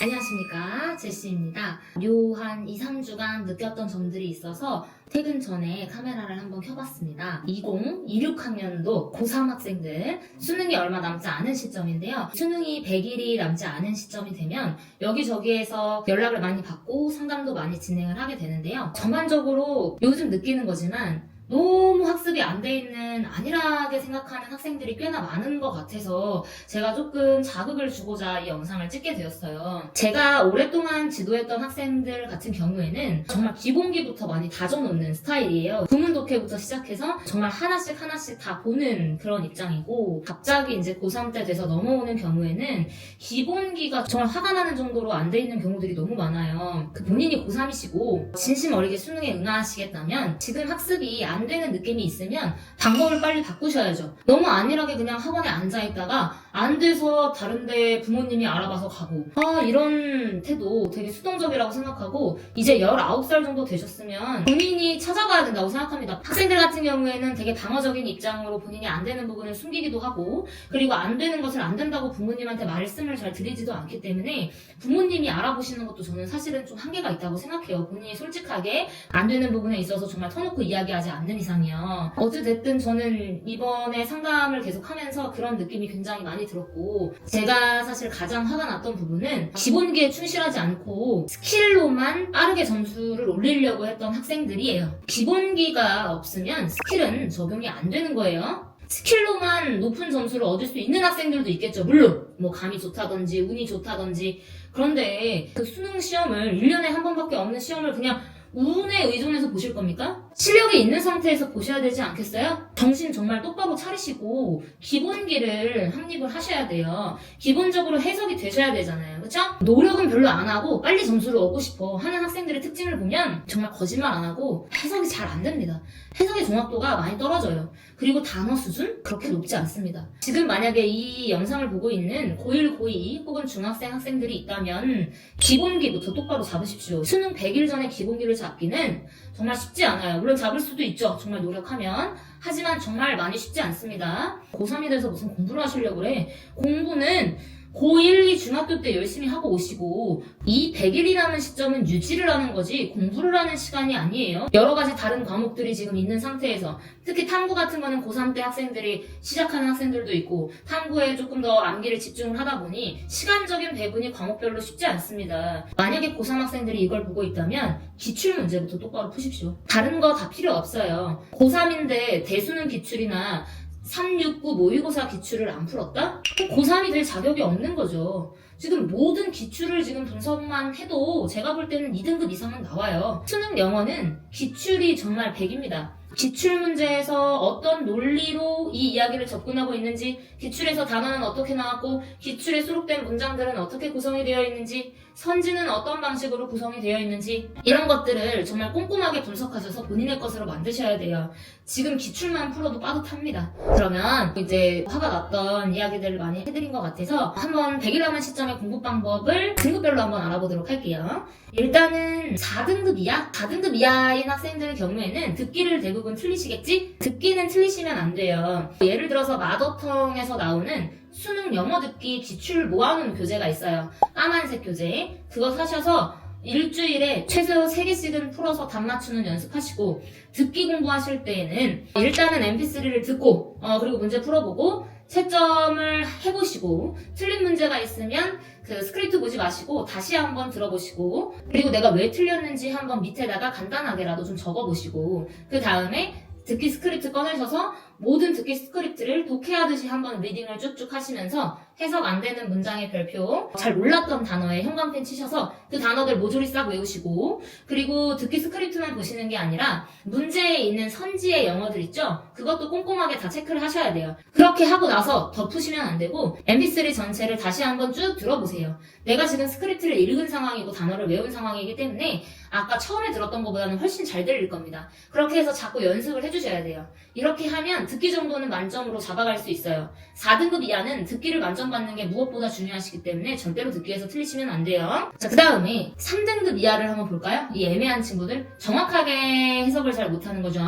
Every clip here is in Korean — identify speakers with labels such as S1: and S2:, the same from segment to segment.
S1: 안녕하십니까, 제시입니다. 요 한 2, 3주간 느꼈던 점들이 있어서 퇴근 전에 카메라를 한번 켜봤습니다. 26학년도 고3 학생들 수능이 얼마 남지 않은 시점인데요. 수능이 100일이 남지 않은 시점이 되면 여기저기에서 연락을 많이 받고 상담도 많이 진행을 하게 되는데요. 전반적으로 요즘 느끼는 거지만 너무 학습이 안 돼 있는 안일하게 생각하는 학생들이 꽤나 많은 것 같아서 제가 조금 자극을 주고자 이 영상을 찍게 되었어요. 제가 오랫동안 지도했던 학생들 같은 경우에는 정말 기본기부터 많이 다져놓는 스타일이에요. 구문독해부터 시작해서 정말 하나씩 다 보는 그런 입장이고, 갑자기 이제 고3 때 돼서 넘어오는 경우에는 기본기가 정말 화가 나는 정도로 안 돼 있는 경우들이 너무 많아요. 본인이 고3이시고 진심 어리게 수능에 응하시겠다면 지금 학습이 안 되는 느낌이 있으면 방법을 빨리 바꾸셔야죠. 너무 안일하게 그냥 학원에 앉아있다가 안 돼서 다른데 부모님이 알아봐서 가고, 이런 태도 되게 수동적이라고 생각하고, 이제 19살 정도 되셨으면 본인이 찾아봐야 된다고 생각합니다. 학생들 같은 경우에는 되게 방어적인 입장으로 본인이 안 되는 부분을 숨기기도 하고, 그리고 안 되는 것을 안 된다고 부모님한테 말씀을 잘 드리지도 않기 때문에 부모님이 알아보시는 것도 저는 사실은 좀 한계가 있다고 생각해요. 본인이 솔직하게 안 되는 부분에 있어서 정말 터놓고 이야기하지 않는 이상이요. 어찌됐든 저는 이번에 상담을 계속하면서 그런 느낌이 굉장히 많이 들었고, 제가 사실 가장 화가 났던 부분은 기본기에 충실하지 않고 스킬로만 빠르게 점수를 올리려고 했던 학생들이에요. 기본기가 없으면 스킬은 적용이 안 되는 거예요. 스킬로만 높은 점수를 얻을 수 있는 학생들도 있겠죠. 물론 뭐 감이 좋다든지 운이 좋다든지. 그런데 그 수능 시험을 1년에 한 번밖에 없는 시험을 그냥 운에 의존해서 보실 겁니까? 실력이 있는 상태에서 보셔야 되지 않겠어요? 정신 정말 똑바로 차리시고 기본기를 확립을 하셔야 돼요. 기본적으로 해석이 되셔야 되잖아요. 그쵸? 노력은 별로 안 하고 빨리 점수를 얻고 싶어 하는 학생들의 특징을 보면 정말 거짓말 안 하고 해석이 잘 안 됩니다. 해석의 정확도가 많이 떨어져요. 그리고 단어 수준? 그렇게 높지 않습니다. 지금 만약에 이 영상을 보고 있는 고1, 고2 혹은 중학생 학생들이 있다면 기본기부터 똑바로 잡으십시오. 수능 100일 전에 기본기를 잡기는 정말 쉽지 않아요. 물론 잡을 수도 있죠. 정말 노력하면. 하지만 정말 많이 쉽지 않습니다. 고3이 돼서 무슨 공부를 하시려고 그래. 공부는 고1, 2 중학교 때 열심히 하고 오시고, 이 100일이라는 시점은 유지를 하는 거지 공부를 하는 시간이 아니에요. 여러 가지 다른 과목들이 지금 있는 상태에서, 특히 탐구 같은 거는 고3 때 학생들이 시작하는 학생들도 있고, 탐구에 조금 더 암기를 집중을 하다 보니 시간적인 배분이 과목별로 쉽지 않습니다. 만약에 고3 학생들이 이걸 보고 있다면 기출 문제부터 똑바로 푸십시오. 다른 거 다 필요 없어요. 고3인데 대수능 기출이나 369 모의고사 기출을 안 풀었다? 고3이 될 자격이 없는 거죠. 지금 모든 기출을 지금 분석만 해도 제가 볼 때는 2등급 이상은 나와요. 수능 영어는 기출이 정말 100입니다. 기출 문제에서 어떤 논리로 이 이야기를 접근하고 있는지, 기출에서 단어는 어떻게 나왔고, 기출에 수록된 문장들은 어떻게 구성이 되어 있는지, 선지는 어떤 방식으로 구성이 되어 있는지, 이런 것들을 정말 꼼꼼하게 분석하셔서 본인의 것으로 만드셔야 돼요. 지금 기출만 풀어도 빠듯합니다. 그러면 이제 화가 났던 이야기들을 많이 해드린 것 같아서 한번 100일 남은 시점의 공부 방법을 등급별로 한번 알아보도록 할게요. 일단은 4등급 이하? 4등급 이하인 학생들의 경우에는 듣기를 대부분 틀리시겠지? 듣기는 틀리시면 안 돼요. 예를 들어서 마더텅에서 나오는 수능 영어 듣기 기출 모아놓은 교재가 있어요. 까만색 교재. 그거 사셔서 일주일에 최소 3개씩은 풀어서 답 맞추는 연습하시고, 듣기 공부하실 때에는 일단은 mp3를 듣고 그리고 문제 풀어보고 채점을 해보시고, 틀린 문제가 있으면 그 스크립트 보지 마시고 다시 한번 들어보시고, 그리고 내가 왜 틀렸는지 한번 밑에다가 간단하게라도 좀 적어보시고, 그 다음에 듣기 스크립트 꺼내셔서 모든 듣기 스크립트를 독해하듯이 한번 리딩을 쭉쭉 하시면서 해석 안 되는 문장의 별표, 잘 몰랐던 단어에 형광펜 치셔서 그 단어들 모조리 싹 외우시고, 그리고 듣기 스크립트만 보시는 게 아니라 문제에 있는 선지의 영어들 있죠? 그것도 꼼꼼하게 다 체크를 하셔야 돼요. 그렇게 하고 나서 덮으시면 안 되고 mp3 전체를 다시 한번 쭉 들어보세요. 내가 지금 스크립트를 읽은 상황이고 단어를 외운 상황이기 때문에 아까 처음에 들었던 것보다는 훨씬 잘 들릴 겁니다. 그렇게 해서 자꾸 연습을 해주셔야 돼요. 이렇게 하면 듣기 정도는 만점으로 잡아갈 수 있어요. 4등급 이하는 듣기를 만점 받는 게 무엇보다 중요하시기 때문에 절대로 듣기에서 틀리시면 안 돼요. 자, 그 다음에 3등급 이하를 한번 볼까요? 이 애매한 친구들, 정확하게 해석을 잘 못하는 거죠.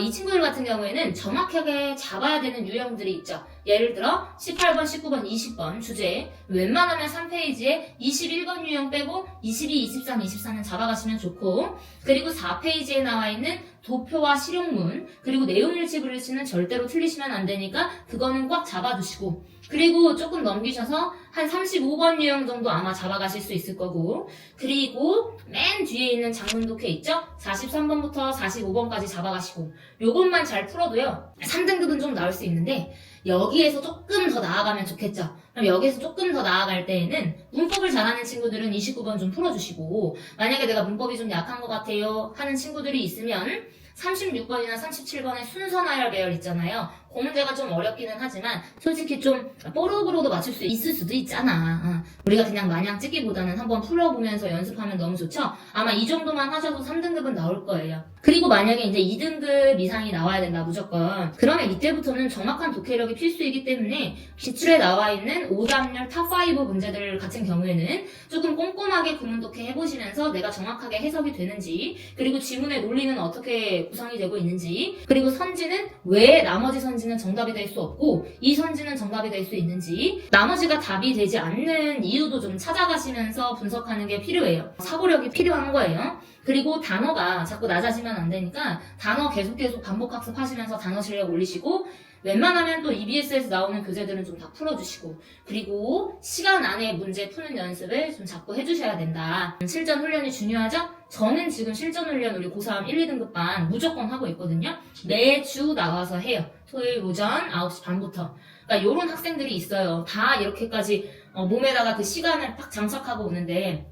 S1: 이 친구들 같은 경우에는 정확하게 잡아야 되는 유형들이 있죠. 예를 들어 18번, 19번, 20번 주제 웬만하면 3페이지에 21번 유형 빼고 22, 23, 24는 잡아가시면 좋고 그리고 4페이지에 나와 있는 도표와 실용문 그리고 내용일치 브릿지는 절대로 틀리시면 안 되니까 그거는 꽉 잡아두시고 그리고 조금 넘기셔서 한 35번 유형 정도 아마 잡아가실 수 있을 거고 그리고 맨 뒤에 있는 장문 독해 있죠? 43번부터 45번까지 잡아가시고 요것만 잘 풀어도요 3등급은 좀 나올 수 있는데 여기에서 조금 더 나아가면 좋겠죠? 그럼 여기에서 조금 더 나아갈 때에는 문법을 잘하는 친구들은 29번 좀 풀어주시고 만약에 내가 문법이 좀 약한 것 같아요 하는 친구들이 있으면 36번이나 37번의 순서 나열 배열 있잖아요. 그 문제가 좀 어렵기는 하지만 솔직히 좀 뽀록으로도 맞출 수 있을 수도 있잖아. 우리가 그냥 마냥 찍기보다는 한번 풀어보면서 연습하면 너무 좋죠? 아마 이 정도만 하셔도 3등급은 나올 거예요. 그리고 만약에 이제 2등급 이상이 나와야 된다 무조건. 그러면 이때부터는 정확한 독해력이 필수이기 때문에 기출에 나와 있는 오답률 탑5 문제들 같은 경우에는 조금 꼼꼼하게 구문 독해 해보시면서 내가 정확하게 해석이 되는지 그리고 지문의 논리는 어떻게 구성이 되고 있는지 그리고 선지는 왜 나머지 선지는 정답이 될 수 없고 이 선지는 정답이 될 수 있는지 나머지가 답이 되지 않는 이유도 좀 찾아가시면서 분석하는 게 필요해요. 사고력이 필요한 거예요. 그리고 단어가 자꾸 낮아지면 안 되니까 단어 계속 반복 학습하시면서 단어 실력 올리시고 웬만하면 또 EBS에서 나오는 교재들은 좀 다 풀어주시고 그리고 시간 안에 문제 푸는 연습을 좀 자꾸 해주셔야 된다. 실전 훈련이 중요하죠? 저는 지금 실전 훈련 우리 고3 1, 2등급반 무조건 하고 있거든요. 매주 나와서 해요. 토요일 오전 9시 반부터. 그러니까 이런 학생들이 있어요. 다 이렇게까지 몸에다가 그 시간을 딱 장착하고 오는데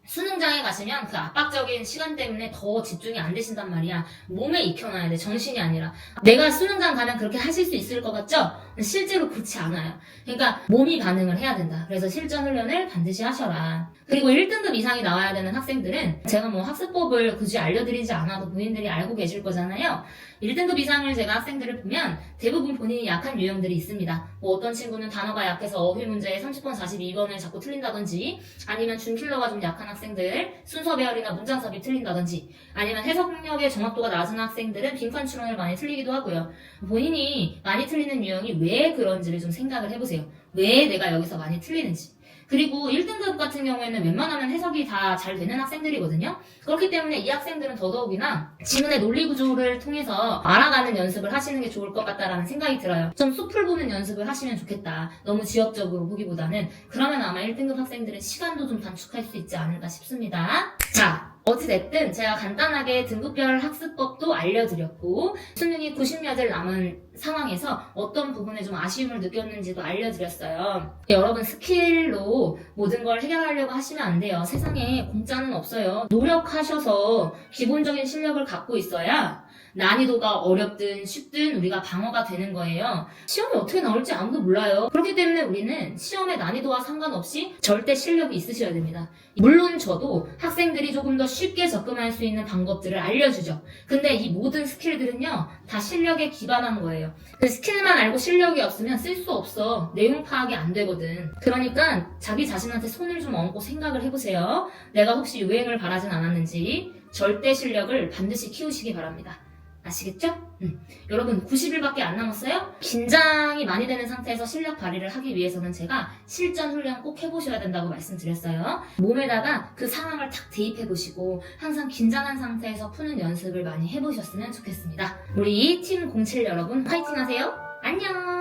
S1: 수능장에 가시면 그 압박적인 시간 때문에 더 집중이 안 되신단 말이야. 몸에 익혀놔야 돼. 정신이 아니라. 내가 수능장 가면 그렇게 하실 수 있을 것 같죠? 실제로 그렇지 않아요. 그러니까 몸이 반응을 해야 된다. 그래서 실전 훈련을 반드시 하셔라. 그리고 1등급 이상이 나와야 되는 학생들은 제가 뭐 학습법을 굳이 알려드리지 않아도 본인들이 알고 계실 거잖아요. 1등급 이상을 제가 학생들을 보면 대부분 본인이 약한 유형들이 있습니다. 뭐 어떤 친구는 단어가 약해서 어휘 문제에 30번, 42번을 자꾸 틀린다든지 아니면 준킬러가 좀 약한 학생들 순서 배열이나 문장 삽입 틀린다든지 아니면 해석 능력의 정확도가 낮은 학생들은 빈칸 추론을 많이 틀리기도 하고요. 본인이 많이 틀리는 유형이 왜 그런지를 좀 생각을 해보세요. 왜 내가 여기서 많이 틀리는지. 그리고 1등급 같은 경우에는 웬만하면 해석이 다 잘 되는 학생들이거든요. 그렇기 때문에 이 학생들은 더더욱이나 지문의 논리 구조를 통해서 알아가는 연습을 하시는 게 좋을 것 같다라는 생각이 들어요. 좀 숲을 보는 연습을 하시면 좋겠다. 너무 지역적으로 보기보다는. 그러면 아마 1등급 학생들은 시간도 좀 단축할 수 있지 않을까 싶습니다. 자, 어찌됐든 제가 간단하게 등급별 학습법도 알려드렸고 수능이 90여일 남은 상황에서 어떤 부분에 좀 아쉬움을 느꼈는지도 알려드렸어요. 여러분 스킬로 모든 걸 해결하려고 하시면 안 돼요. 세상에 공짜는 없어요. 노력하셔서 기본적인 실력을 갖고 있어야 난이도가 어렵든 쉽든 우리가 방어가 되는 거예요. 시험이 어떻게 나올지 아무도 몰라요. 그렇기 때문에 우리는 시험의 난이도와 상관없이 절대 실력이 있으셔야 됩니다. 물론 저도 학생들이 조금 더 쉽게 접근할 수 있는 방법들을 알려주죠. 근데 이 모든 스킬들은요 다 실력에 기반한 거예요. 그 스킬만 알고 실력이 없으면 쓸 수 없어. 내용 파악이 안 되거든. 그러니까 자기 자신한테 손을 좀 얹고 생각을 해보세요. 내가 혹시 유행을 바라진 않았는지 절대 실력을 반드시 키우시기 바랍니다. 아시겠죠? 여러분 90일밖에 안 남았어요? 긴장이 많이 되는 상태에서 실력 발휘를 하기 위해서는 제가 실전 훈련 꼭 해보셔야 된다고 말씀드렸어요. 몸에다가 그 상황을 탁 대입해보시고 항상 긴장한 상태에서 푸는 연습을 많이 해보셨으면 좋겠습니다. 우리 팀 07 여러분 화이팅 하세요. 안녕!